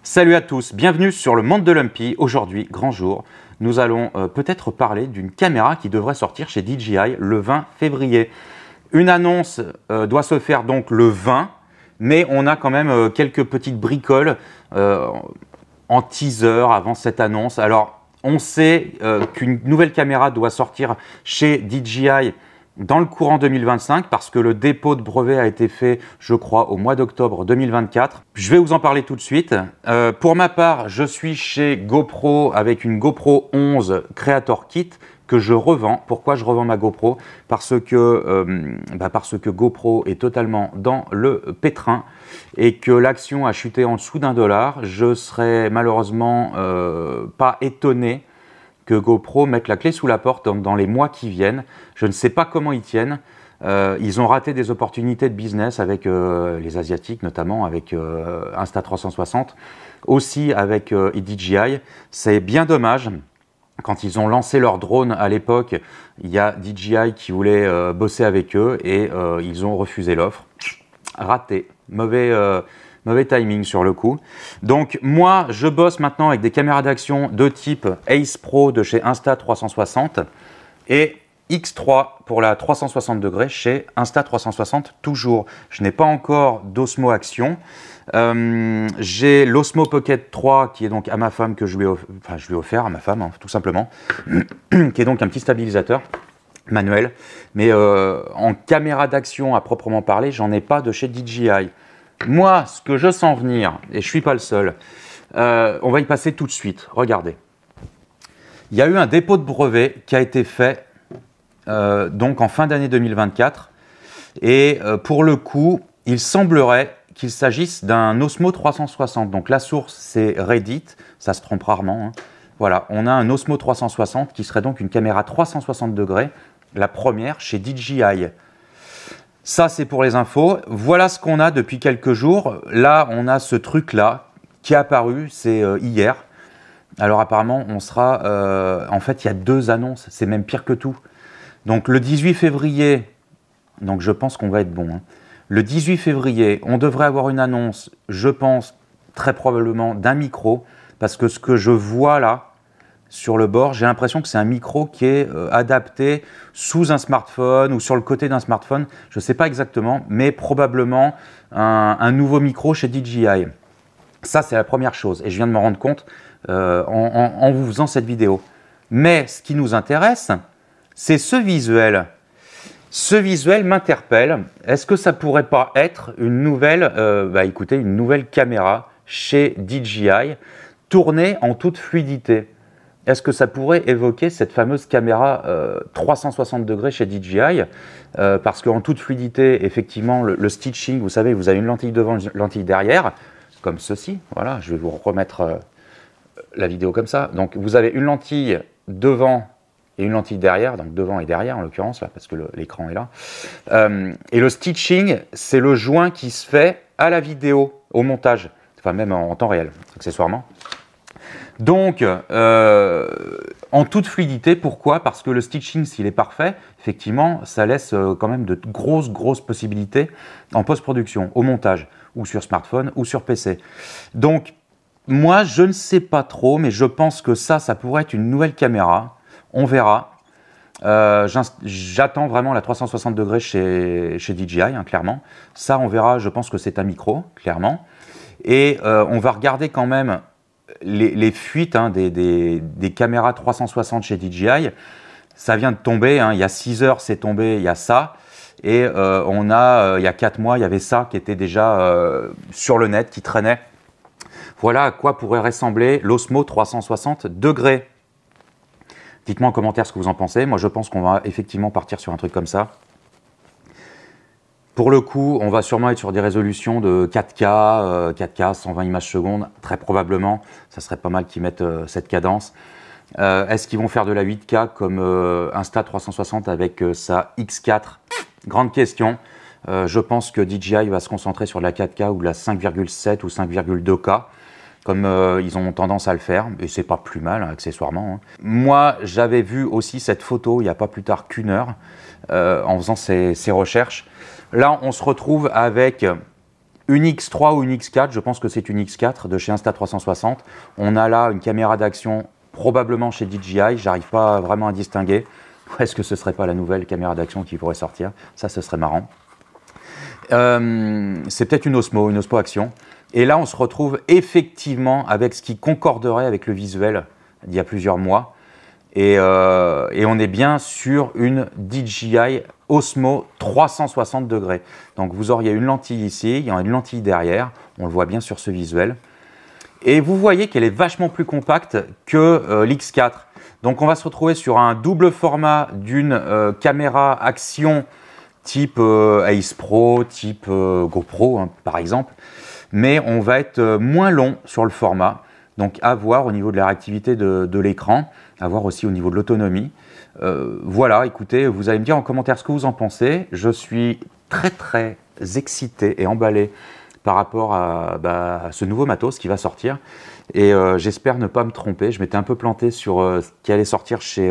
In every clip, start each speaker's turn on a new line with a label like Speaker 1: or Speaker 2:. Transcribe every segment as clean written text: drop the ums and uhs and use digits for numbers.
Speaker 1: Salut à tous, bienvenue sur le monde de Lumpy. Aujourd'hui, grand jour, nous allons peut-être parler d'une caméra qui devrait sortir chez DJI le 20 février. Une annonce doit se faire donc le 20, mais on a quand même quelques petites bricoles en teaser avant cette annonce. Alors, on sait qu'une nouvelle caméra doit sortir chez DJI dans le courant 2025 parce que le dépôt de brevet a été fait, je crois, au mois d'octobre 2024. Je vais vous en parler tout de suite. Pour ma part, je suis chez GoPro avec une GoPro 11 Creator Kit que je revends. Pourquoi je revends ma GoPro? Parce que GoPro est totalement dans le pétrin et que l'action a chuté en dessous $1. Je serais malheureusement pas étonné que GoPro mette la clé sous la porte dans les mois qui viennent. Je ne sais pas comment ils tiennent. Ils ont raté des opportunités de business avec les Asiatiques, notamment avec Insta360, aussi avec DJI. C'est bien dommage. Quand ils ont lancé leur drone à l'époque, il y a DJI qui voulait bosser avec eux et ils ont refusé l'offre. Raté. Mauvais timing sur le coup. Donc moi, je bosse maintenant avec des caméras d'action de type Ace Pro de chez Insta360 et X3 pour la 360 degrés chez Insta360 toujours. Je n'ai pas encore d'Osmo Action. J'ai l'Osmo Pocket 3 qui est donc à ma femme que je lui ai offert à ma femme, hein, tout simplement, qui est donc un petit stabilisateur manuel. Mais en caméra d'action à proprement parler, j'en ai pas de chez DJI. Moi, ce que je sens venir, et je ne suis pas le seul, on va y passer tout de suite. Regardez. Il y a eu un dépôt de brevet qui a été fait donc en fin d'année 2024. Et pour le coup, il semblerait qu'il s'agisse d'un Osmo 360. Donc la source, c'est Reddit. Ça se trompe rarement. Hein. Voilà, on a un Osmo 360 qui serait donc une caméra 360 degrés, la première chez DJI. Ça, c'est pour les infos. Voilà ce qu'on a depuis quelques jours. Là, on a ce truc-là qui est apparu, c'est hier. Alors apparemment, on sera... en fait, il y a deux annonces. C'est même pire que tout. Donc le 18 février, donc je pense qu'on va être bon. Hein. Le 18 février, on devrait avoir une annonce, je pense, très probablement d'un micro. Parce que ce que je vois là, sur le bord, j'ai l'impression que c'est un micro qui est adapté sous un smartphone ou sur le côté d'un smartphone. Je ne sais pas exactement, mais probablement un nouveau micro chez DJI. Ça, c'est la première chose. Et je viens de me rendre compte en vous faisant cette vidéo. Mais ce qui nous intéresse, c'est ce visuel. Ce visuel m'interpelle. Est-ce que ça pourrait pas être une nouvelle, écoutez, une nouvelle caméra chez DJI tournée en toute fluidité? Est-ce que ça pourrait évoquer cette fameuse caméra 360 degrés chez DJI parce qu'en toute fluidité, effectivement, le stitching, vous savez, vous avez une lentille devant, une lentille derrière, comme ceci. Voilà, je vais vous remettre la vidéo comme ça. Donc, vous avez une lentille devant et une lentille derrière, donc devant et derrière en l'occurrence, là, parce que l'écran est là. Et le stitching, c'est le joint qui se fait à la vidéo, au montage, enfin même en temps réel, accessoirement. Donc, en toute fluidité, pourquoi? Parce que le stitching, s'il est parfait, effectivement, ça laisse quand même de grosses possibilités en post-production, au montage, ou sur smartphone, ou sur PC. Donc, moi, je ne sais pas trop, mais je pense que ça pourrait être une nouvelle caméra. On verra. J'attends vraiment la 360 degrés chez DJI, hein, clairement. Ça, on verra, je pense que c'est un micro, clairement. Et on va regarder quand même les fuites hein, des caméras 360 chez DJI. Ça vient de tomber, hein, il y a 6 heures c'est tombé, il y a ça. Et il y a 4 mois, il y avait ça qui était déjà sur le net, qui traînait. Voilà à quoi pourrait ressembler l'Osmo 360 degrés. Dites-moi en commentaire ce que vous en pensez. Moi, je pense qu'on va effectivement partir sur un truc comme ça. Pour le coup, on va sûrement être sur des résolutions de 4K, 4K, 120 images secondes, très probablement. Ça serait pas mal qu'ils mettent cette cadence. Est-ce qu'ils vont faire de la 8K comme Insta360 avec sa X4? Grande question. Je pense que DJI va se concentrer sur de la 4K ou de la 5,7 ou 5,2K, comme ils ont tendance à le faire, et c'est pas plus mal, hein, accessoirement. Hein. Moi, j'avais vu aussi cette photo il n'y a pas plus tard qu'une heure, en faisant ces recherches. Là, on se retrouve avec une X3 ou une X4, je pense que c'est une X4 de chez Insta360. On a là une caméra d'action probablement chez DJI, j'arrive pas vraiment à distinguer. Est-ce que ce serait pas la nouvelle caméra d'action qui pourrait sortir? Ça, ce serait marrant. C'est peut-être une Osmo Action. Et là, on se retrouve effectivement avec ce qui concorderait avec le visuel d'il y a plusieurs mois. Et on est bien sur une DJI Osmo 360 degrés. Donc vous auriez une lentille ici, il y a une lentille derrière, on le voit bien sur ce visuel. Et vous voyez qu'elle est vachement plus compacte que l'X4. Donc on va se retrouver sur un double format d'une caméra action type Ace Pro, type GoPro hein, par exemple. Mais on va être moins long sur le format. Donc à voir au niveau de la réactivité de l'écran, à voir aussi au niveau de l'autonomie. Voilà, écoutez, vous allez me dire en commentaire ce que vous en pensez. Je suis très excité et emballé par rapport à ce nouveau matos qui va sortir. Et j'espère ne pas me tromper. Je m'étais un peu planté sur ce qui allait sortir chez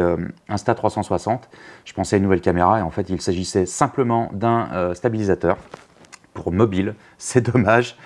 Speaker 1: Insta360. Je pensais à une nouvelle caméra et en fait il s'agissait simplement d'un stabilisateur pour mobile. C'est dommage.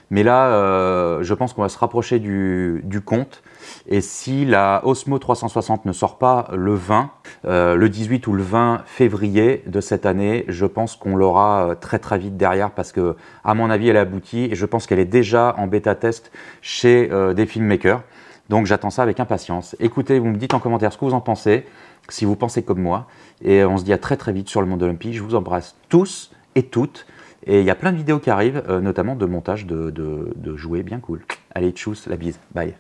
Speaker 1: Mais là, je pense qu'on va se rapprocher du compte. Et si la Osmo 360 ne sort pas le 20, le 18 ou le 20 février de cette année, je pense qu'on l'aura très vite derrière parce que, à mon avis, elle est aboutie et je pense qu'elle est déjà en bêta test chez des filmmakers. Donc j'attends ça avec impatience. Écoutez, vous me dites en commentaire ce que vous en pensez, si vous pensez comme moi. Et on se dit à très vite sur le monde Olympie. Je vous embrasse tous et toutes. Et il y a plein de vidéos qui arrivent, notamment de montage de jouets bien cool. Allez, tchuss, la bise, bye.